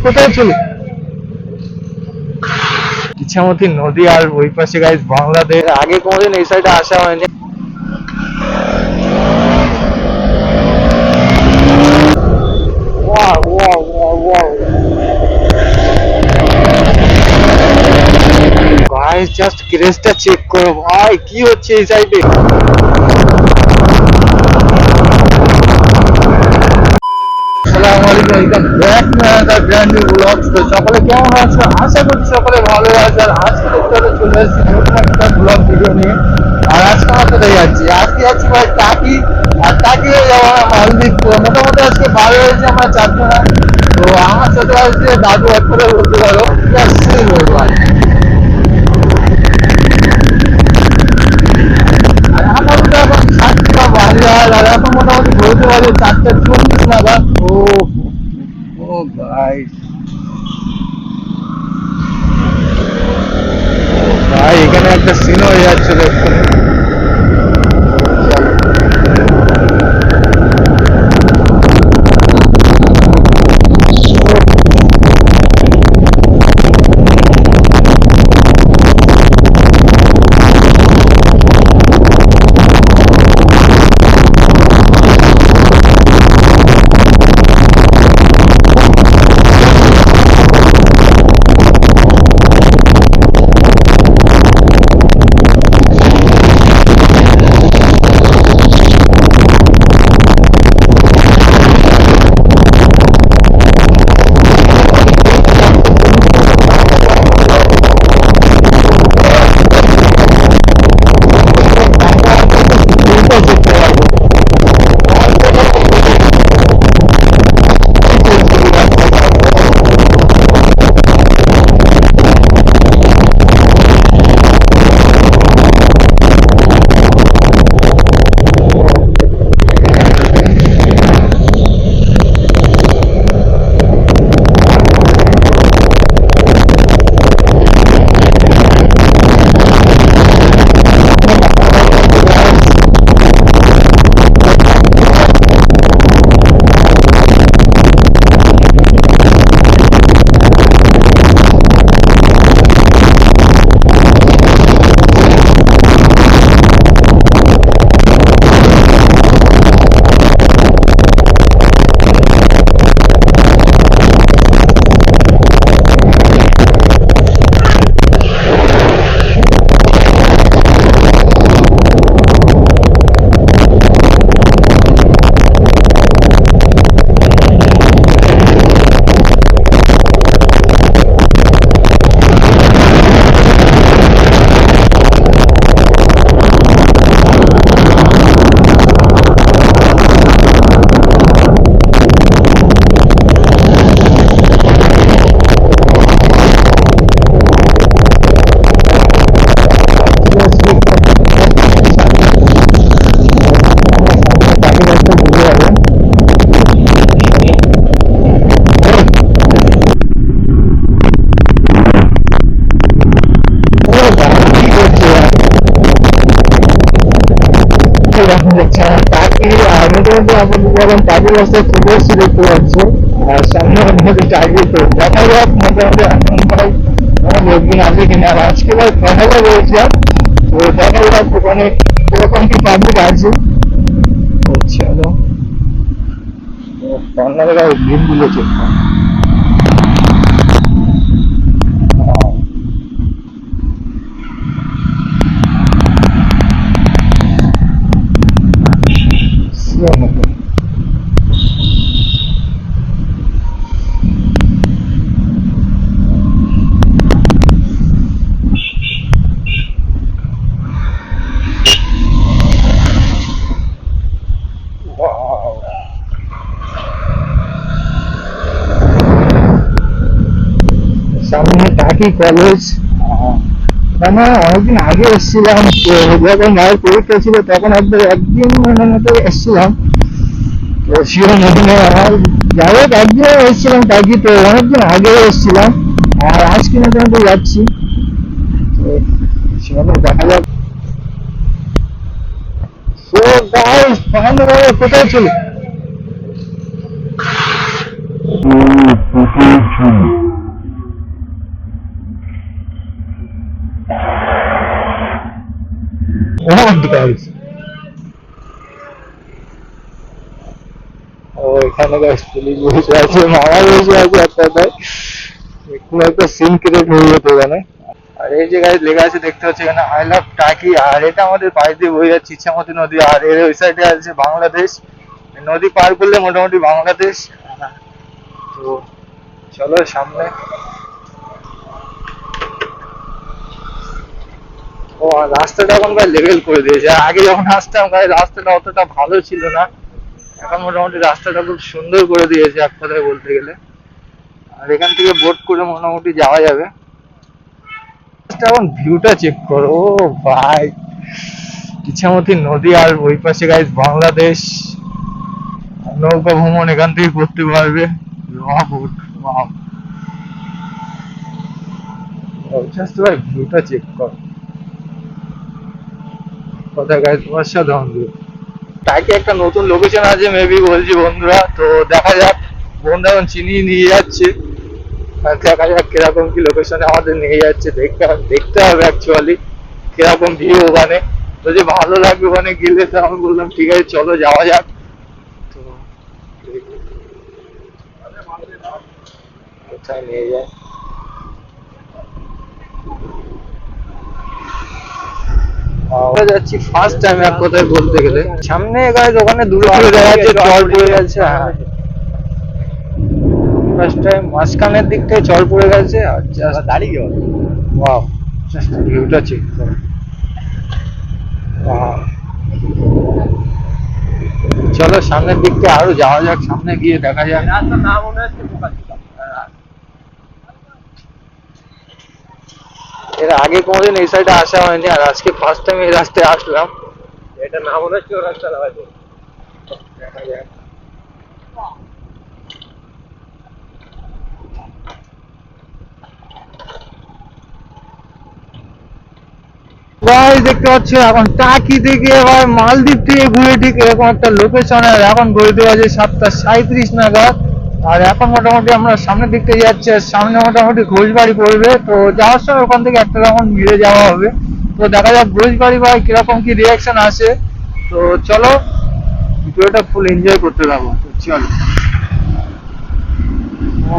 কোথায় চলে ইছামতি নদী আর ওই পাশে গাইস বাংলাদেশ। আগে কোনোদিন এই সাইডে আসা হয়নি। Wow wow wow wow guys, just ক্রেজটা চেক করো ভাই, কি হচ্ছে এই সাইডে। আসসালামু আলাইকুম, welcome back to another brand new vlog. তো সকলে কেমন আছো? আশা করছি সকলে ভালো আছে। আর আজকে দেখতে চলে এসেছি নতুন একটা ব্লগ ভিডিও নিয়ে। আর আজকে আমরা কোথায় যাচ্ছি? আজকে যাচ্ছি ভাই টাকি। আর টাকি হয়ে যাবো মালদ্বীপ। তো মোটামুটি আজকে ভালো হয়েছে, আমরা চারজনা। তো আমার সাথে আসছে দাদু, এক করে বলতে পারো বলবো। আর আপাতত এখন 7টা বাজে, আর এখন মোটামুটি বলতে পারি 4:40 নাগাদ। ও ও ভাই, ভাই এখানে একটা সিন হয়ে যাচ্ছে দেখুন। টাকি রাস্তায় চলে এসেছি দেখতে পাচ্ছ। আর সামনে মধ্যে টাকি। তো দেখা যাক মোটামুটি এখন ভাই লোকজন আসবে কিনা। আর আজকে ভাই সকালে রয়েছিলাম, তো দেখা যাক ওখানে কিরকম কি পাবলিক আছে। চলো কর্নারে ভিড় গুলোছে। সামনে টাকি কলেজ। মানে অনেকদিন আগে এসেছিলাম, যখন মায়ের পরীক্ষা ছিল তখন একদিন মতো এসেছিলাম। তো শিও মনে আমার যাই হোক একদিন এসেছিলাম টাকি। তো অনেকদিন আগে এসেছিলাম, আর আজকে মোটামুটি যাচ্ছি। তো সেভাবে দেখা যাক। সো গাইস, ফাইনালি কোথায় চলে Oh guys, ও এখানে গাইস পুলিশ বসে আছে, মামা বসে আছে একটা তাই কোনো একটা সিন ক্রিয়েট হয়ে যেত এখানে। আর এই যে গাইস লেখা আছে দেখতে হচ্ছে এখানে আই লাভ টাকি, আর এটা আমাদের পাশ দিয়ে বয়ে যাচ্ছে ইচ্ছামতি নদী, আর এর ওই সাইডে আছে বাংলাদেশ। নদী পার করলে মোটামুটি বাংলাদেশ। তো চলো সামনে। ও আর রাস্তাটা এখন প্রায় লেভেল করে দিয়েছে, আর আগে যখন আসতাম গাইস রাস্তাটা অতটা ভালো ছিল না, এখন মোটামুটি রাস্তাটা খুব সুন্দর করে দিয়েছে এক কথায় বলতে গেলে। আর এখান থেকে বোট করে মোটামুটি যাওয়া যাবে। এখন ভিউটা চেক করো, ও ভাই ইচ্ছামতি নদী আর ওই পাশে গাইস বাংলাদেশ। নৌকা ভ্রমণ এখান থেকে করতে পারবে। ওয়াও, জাস্ট ভাই ভিউটা চেক কর, কথা গাইস অসাধারণ ভিউ। তাকে একটা নতুন লোকেশন আছে মেবি বলছি বন্ধুরা, তো দেখা যাক। বন্ধু এখন চিনিয়ে নিয়ে যাচ্ছে, আর দেখা যাক কিরকম কি লোকেশনে আমাদের নিয়ে যাচ্ছে। দেখতে হবে অ্যাকচুয়ালি কিরকম ভিউ ওখানে। তো যে ভালো লাগবে ওখানে গেলে, তো আমি বললাম ঠিক আছে চলো যাওয়া যাক। তো কোথায় নিয়ে যায়, আমরা যাচ্ছি ফার্স্ট টাইম এক কথায় বলতে গেলে। সামনে গাইজ ওখানে দূরে দূরে দেখা যাচ্ছে চর পড়ে গেছে, হ্যাঁ ফার্স্ট টাইম মাঝখানের দিক থেকে চর পড়ে গেছে। আর জাস্ট দাঁড়িয়ে ওয়াও, জাস্ট ভিউটা চেক করো। Wow. চলো সামনের দিকটা আরো যাওয়া যাক, সামনে গিয়ে দেখা যাক। রাস্তার নাম মনে হচ্ছে বোকাচিপা। এর আগে কোনোদিন এই সাইডে আসা হয়নি, আর আজকে ফার্স্ট টাইম এই রাস্তায় আসলাম। এটা নাম মনে হচ্ছে ও রাস্তা হয়তো, দেখা যাক। গাইস দেখতে পাচ্ছ এখন টাকি থেকে এবার মালদ্বীপ থেকে ঘুরে ঠিক এরকম একটা লোকেশন, আর এখন ঘুরতে বাজে 7:37 নাগাদ। আর এখন মোটামুটি আমরা সামনের দিক থেকে যাচ্ছি, আর সামনে মোটামুটি ঘোষবাড়ি পড়বে। তো যাওয়ার সময় ওখান থেকে একটা রাউন্ড মিলে যাওয়া হবে। তো দেখা যাক ঘোষবাড়ি ভাই কিরকম কি রিয়াকশন আসে। তো চলো ভিডিওটা ফুল এনজয় করতে থাকো, তো চলো। ও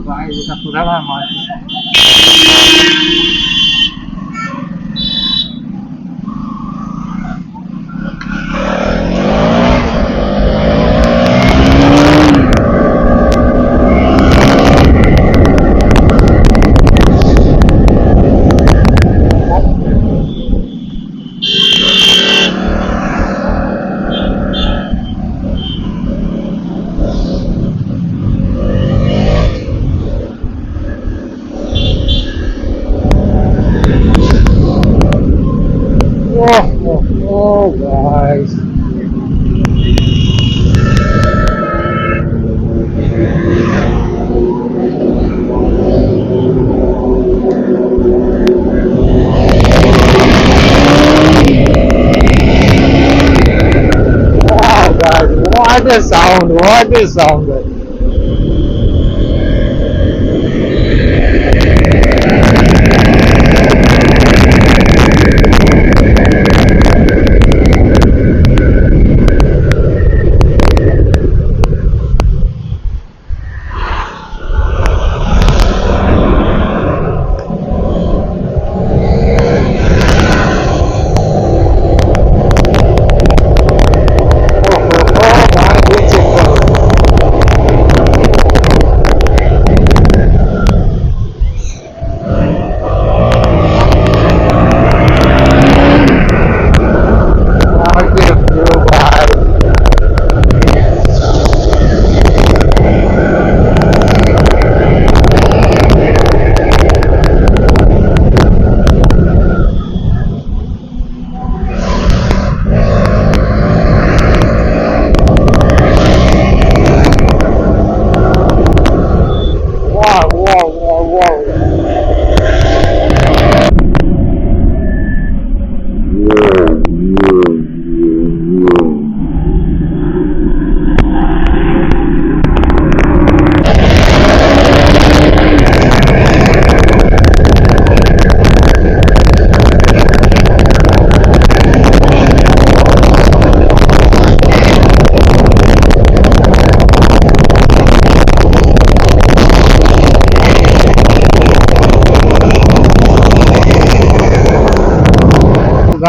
ভাই এটা কোথাকার মাছ। Oh, guys. Wow, guys, what a sound, what a sound, guys.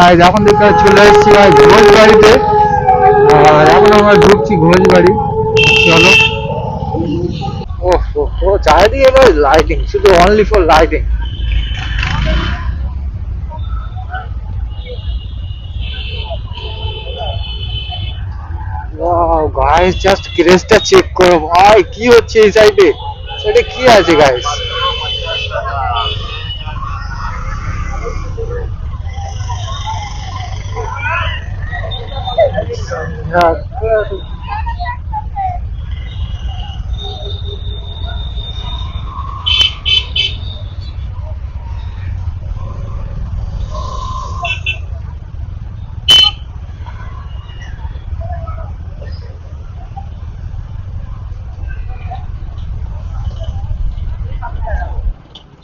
Guys এখন দেখতে চলে এসেছি ভাই ঘোষ বাড়িতে। আর এখন আমরা ঢুকছি ঘোষ বাড়ি। চলো। ও চারিদিকে ভাই লাইটিং, শুধু only for lighting. Wow guys, just ক্রেজটা চেক করো ভাই, কি হচ্ছে এই সাইডে। সেটা কি আছে গাইস?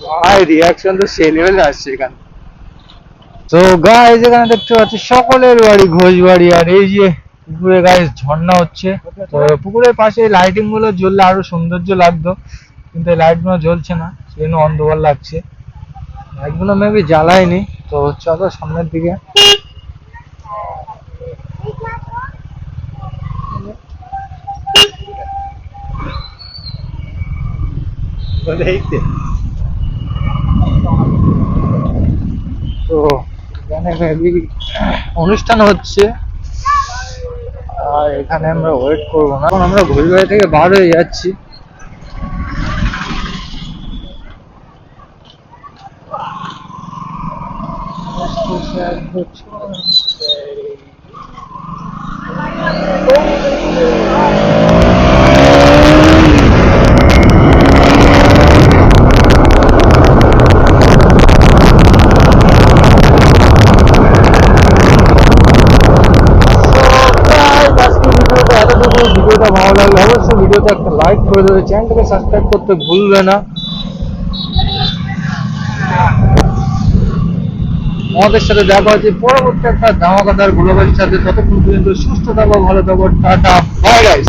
ভাই রিয়াকশন তো সেই লেভেলে আসছে এখানে। তো গাইস এখানে দেখতে পাচ্ছি সকলের বাড়ি ঘোষ বাড়ি। আর এই যে পুকুরে গাইস ঝর্ণা হচ্ছে। তো পুকুরের পাশে লাইটিং গুলো জ্বললে আরো সৌন্দর্য লাগতো, কিন্তু এই লাইট গুলো জ্বলছে না, সেজন্য অন্ধকার লাগছে। লাইট গুলো মেবি জ্বালায়নি। তো চলো সামনের দিকে। তো এখানে মেবি অনুষ্ঠান হচ্ছে, আর এখানে আমরা ওয়েট করবো না, এখন আমরা ঘুরিবাড়ি থেকে বার হয়ে যাচ্ছি। ভিডিওটা ভালো লাগলে অবশ্যই ভিডিওতে একটা লাইক করে দেবে, চ্যানেলটাকে সাবস্ক্রাইব করতে ভুলবে না। আমাদের সাথে দেখা হচ্ছে পরবর্তী একটা ধামাকাদার গ্লোবালের সাথে। ততক্ষণ পর্যন্ত সুস্থ থাকো, ভালো থাকো, টাটা, বাই গাইস।